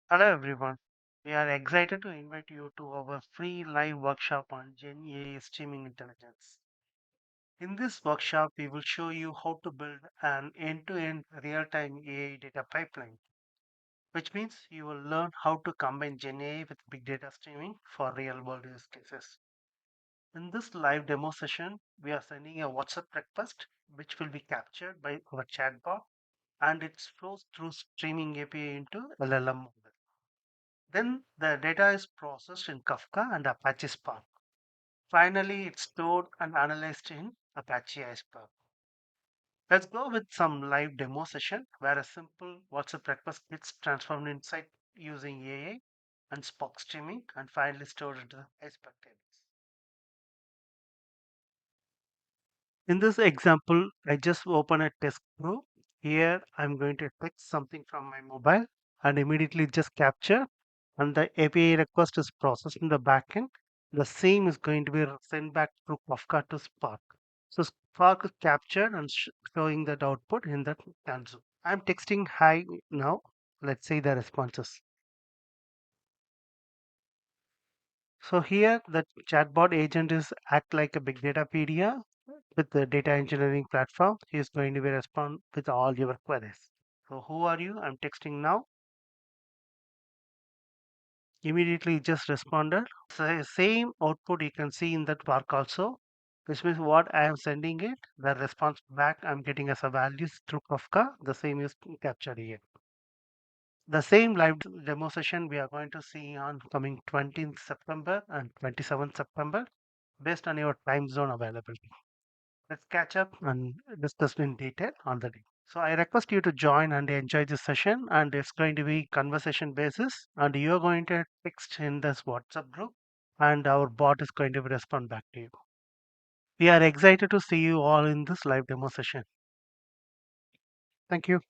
Hello everyone. We are excited to invite you to our free live workshop on GenAI streaming intelligence. In this workshop, we will show you how to build an end-to-end real-time AI data pipeline, which means you will learn how to combine GenAI with big data streaming for real-world use cases. In this live demo session, we are sending a WhatsApp request, which will be captured by our chatbot, and it flows through streaming API into LLM model. Then the data is processed in Kafka and Apache Spark. Finally, it's stored and analyzed in Apache Iceberg. Let's go with some live demo session where a simple WhatsApp request gets transformed inside using AI and Spark streaming and finally stored into the Iceberg tables. In this example, I just open a test group. Here, I'm going to text something from my mobile and immediately just capture, and the API request is processed in the backend. The same is going to be sent back through Kafka to Spark. So Spark is captured and showing that output in that console. I'm texting hi now. Let's see the responses. So here the chatbot agent is act like a BigDatapedia with the data engineering platform. He is going to be respond with all your queries. So who are you? I'm texting now. Immediately just responded. So same output you can see in that Spark also, which means what I am sending it, the response back I'm getting as a values through Kafka, the same is captured here. The same live demo session we are going to see on coming 20th September and 27th September based on your time zone availability. Let's catch up and discuss in detail on the day. So I request you to join and enjoy this session, and it's going to be conversation basis, and you're going to text in this WhatsApp group, and our bot is going to respond back to you. We are excited to see you all in this live demo session. Thank you.